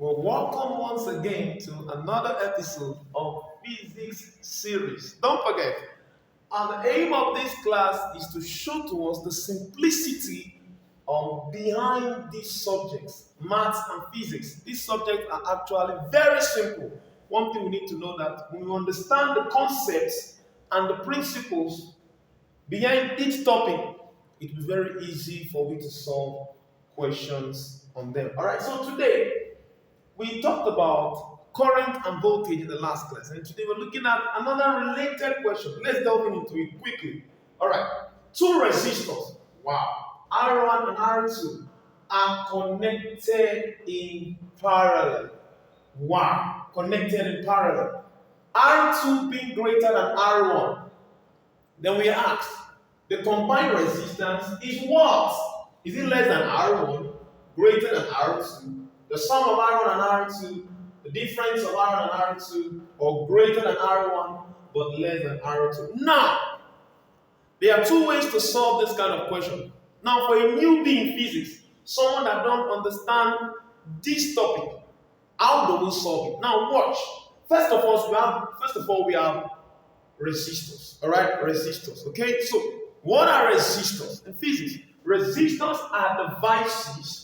Well, welcome once again to another episode of Physics series. Don't forget, the aim of this class is to show to us the simplicity behind these subjects, maths and physics. These subjects are actually very simple. One thing we need to know that when we understand the concepts and the principles behind each topic, it will be very easy for we to solve questions on them. All right, so today we talked about current and voltage in the last class, and today we're looking at another related question. Let's delve into it quickly. All right, two resistors, wow, R1 and R2 are connected in parallel. Wow, connected in parallel. R2 being greater than R1. Then we asked, the combined resistance is what? Is it less than R1, greater than R2? The sum of R1 and R2, the difference of R1 and R2, or greater than R1 but less than R2. Now, there are two ways to solve this kind of question. Now, for a newbie in physics, someone that don't understand this topic, how do we solve it? Now, watch. First of all, we have resistors. All right, resistors. Okay, so what are resistors in physics? Resistors are devices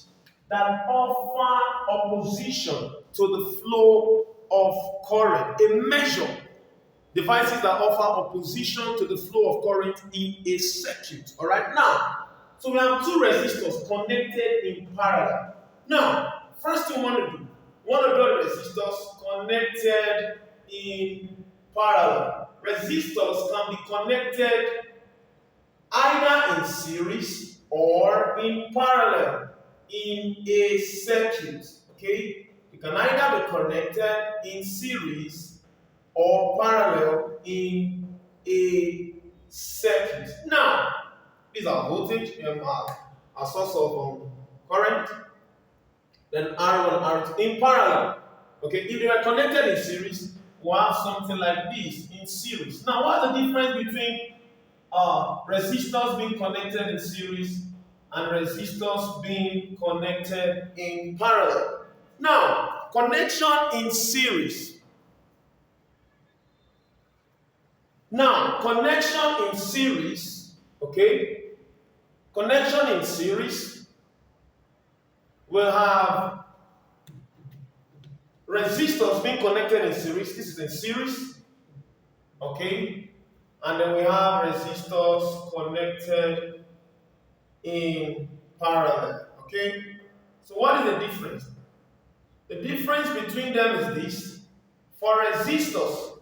that offer opposition to the flow of current. A measure. Devices that offer opposition to the flow of current in a circuit. All right, now, so we have two resistors connected in parallel. Now, first thing we want to do the resistors connected in parallel. Resistors can be connected either in series or in parallel in a circuit. Okay, you can either be connected in series or parallel in a circuit. Now, these are voltage, a source of current, then R1 and R2 in parallel. Okay, if they are connected in series, we'll have something like this in series. Now, what's the difference between resistors being connected in series and resistors being connected in parallel? Now, connection in series. Now, connection in series, okay? Connection in series will have resistors being connected in series. This is in series, okay? And then we have resistors connected in parallel, okay? So what is the difference? The difference between them is this. For resistors,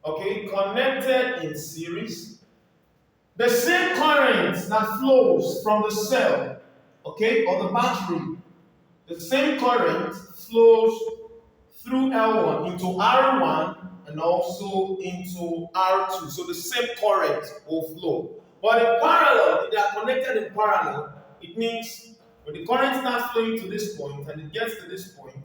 okay, connected in series, the same current that flows from the cell, okay, or the battery, the same current flows through L1 into R1 and also into R2. So the same current will flow. But in parallel, if they are connected in parallel, it means when the current starts flowing to this point and it gets to this point,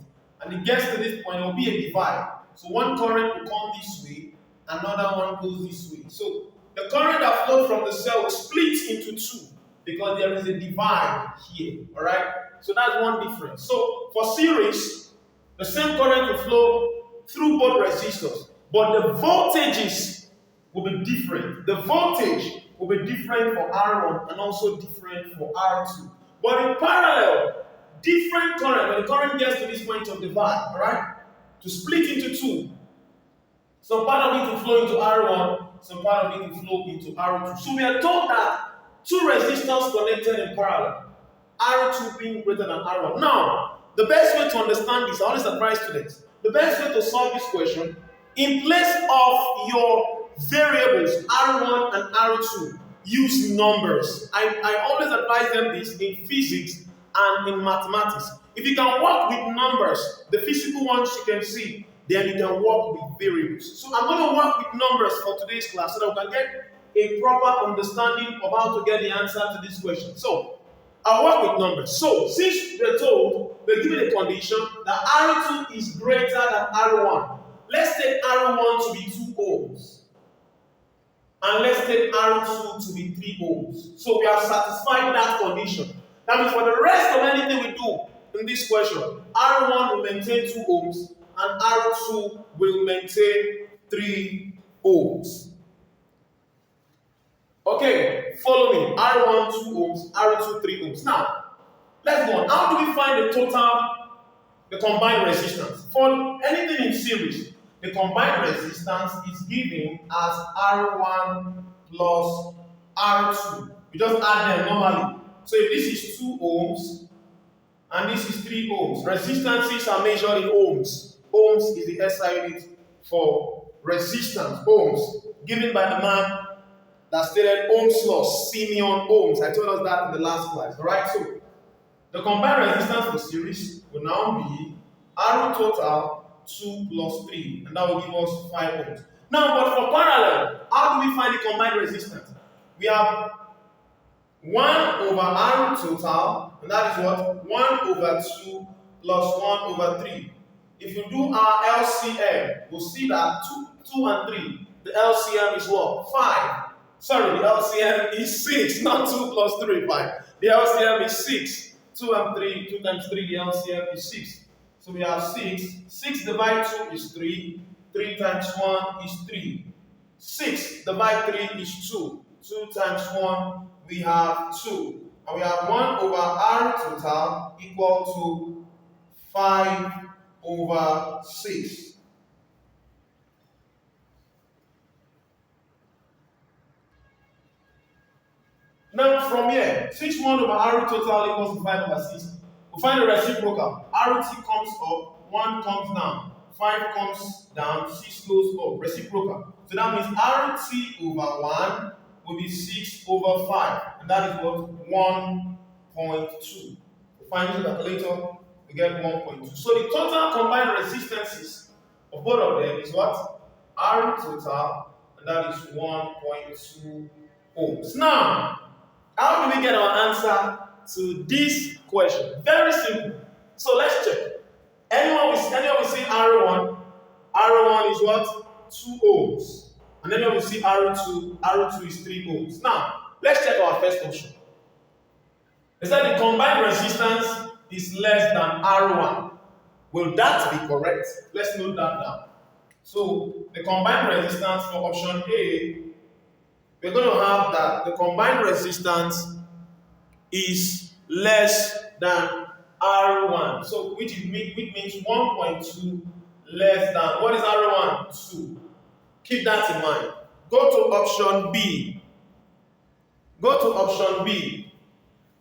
and it gets to this point, there will be a divide. So one current will come this way, another one goes this way. So the current that flows from the cell will split into two because there is a divide here. Alright? So that's one difference. So for series, the same current will flow through both resistors, but the voltages will be different. The voltage will be different for R1 and also different for R2. But in parallel, different current, when the current gets to this point of divide, alright, to split into two. Some part of it will flow into R1, some part of it will flow into R2. So we are told that two resistors connected in parallel, R2 being greater than R1. Now, the best way to understand this, I always advise students, the best way to solve this question, in place of your variables R1 and R2, use numbers. I always advise them this in physics and in mathematics. If you can work with numbers, the physical ones you can see, then you can work with variables. So I'm going to work with numbers for today's class so that we can get a proper understanding of how to get the answer to this question. So I'll work with numbers. So since we're told, we're given a condition that R2 is greater than R1. Let's take R1 to be 2 ohms. And let's take R2 to be 3 ohms. So we have satisfied that condition. That means for the rest of anything we do, in this question, R1 will maintain 2 ohms and R2 will maintain 3 ohms. Okay, follow me. R1 2 ohms, R2 3 ohms. Now, let's go on. How do we find the total, the combined resistance? For anything in series, the combined resistance is given as R1 plus R2. We just add them normally. So if this is 2 ohms and this is 3 ohms, resistances are measured in ohms. Ohms is the SI unit for resistance. Ohms, given by the man that stated Ohm's law, Simeon Ohms. I told us that in the last class. Alright, so the combined resistance for series will now be R total 2 plus 3, and that will give us 5 ohms. Now, but for parallel, how do we find the combined resistance? We have 1 over R total, and that is what? 1 over 2 plus 1 over 3. If you do our LCM, we'll see that 2 and 3, the LCM is what? 5. Sorry, the LCM is 6, not 2 plus 3, 5. The LCM is 6. 2 and 3, 2 times 3, the LCM is 6. So we have 6. 6 divided 2 is 3. 3 times 1 is 3. 6 divided 3 is 2. 2 times 1, we have 2. And we have 1 over R total equal to 5 over 6. Now from here, since 1 over R total equals to 5 over 6, we find the reciprocal. RT comes up, 1 comes down, 5 comes down, 6 goes up. Reciprocal. So that means RT over 1 will be 6 over 5. And that is what? 1.2. We find this calculator, we get 1.2. So the total combined resistances of both of them is what? R total, and that is 1.2 ohms. Now, how do we get our answer to this question? Very simple. So let's check. Anyone will see R1. R1 is what? 2 ohms. And then we see R2. R2 is 3 ohms. Now, let's check our first option. It said the combined resistance is less than R1. Will that be correct? Let's note that down. So, the combined resistance for option A, we're going to have that the combined resistance is less than R1. So which means 1.2 less than, what is R1? 2. Keep that in mind. Go to option B. Go to option B.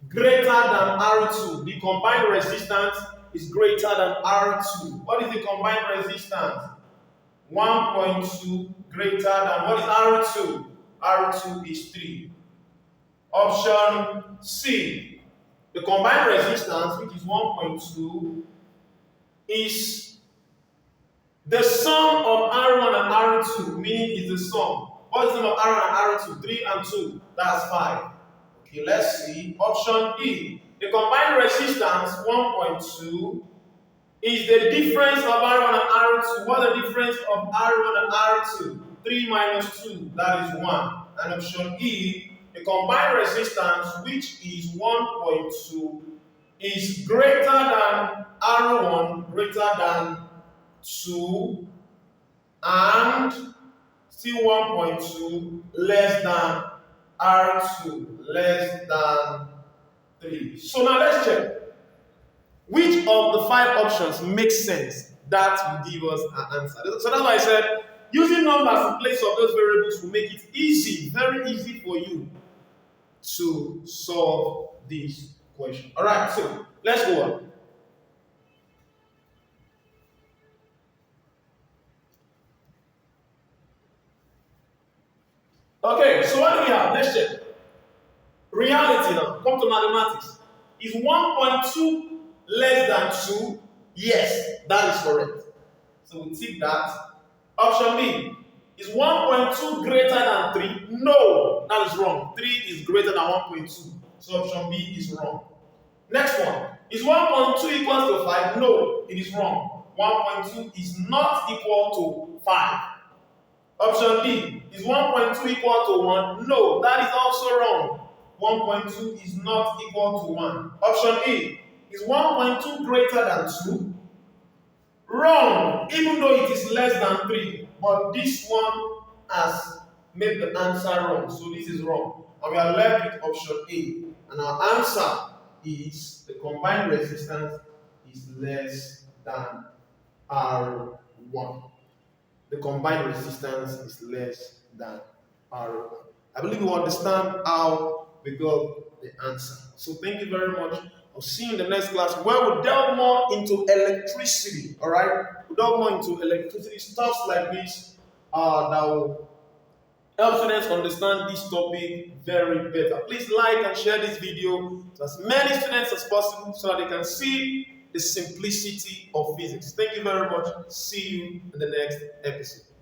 Greater than R2. The combined resistance is greater than R2. What is the combined resistance? 1.2 greater than, what is R2? R2 is 3. Option C. The combined resistance, which is 1.2, is the sum of R1 and R2, meaning is the sum. What is the sum of R1 and R2? 3 and 2, that's 5. Okay, let's see. Option E. The combined resistance, 1.2, is the difference of R1 and R2. What is the difference of R1 and R2? 3 minus 2, that is 1. And option E, the combined resistance, which is 1.2, is greater than R1, greater than 2, and still 1.2, less than R2, less than 3. So now let's check. Which of the 5 options makes sense? That will give us an answer. So that's why I said, using numbers in place of those variables will make it easy, very easy for you to solve this question. Alright, so let's go on. Okay, so what do we have? Let's check. Reality now. Come to mathematics. Is 1.2 less than 2? Yes, that is correct. So we tick that. Option B. Is 1.2 greater than 3? No, that is wrong. 3 is greater than 1.2. So option B is wrong. Next one. Is 1.2 equals to 5? No, it is wrong. 1.2 is not equal to 5. Option D. Is 1.2 equal to 1? No, that is also wrong. 1.2 is not equal to 1. Option E. Is 1.2 greater than 2? Wrong, even though it is less than 3. But this one has made the answer wrong. So this is wrong. And we are left with option A. And our answer is the combined resistance is less than R1. The combined resistance is less than R1. I believe you understand how we got the answer. So thank you very much. I'll see you in the next class where we'll delve more into electricity. Alright? We'll delve more into electricity, stuff like this that will help students understand this topic very better. Please like and share this video to as many students as possible so that they can see the simplicity of physics. Thank you very much. See you in the next episode.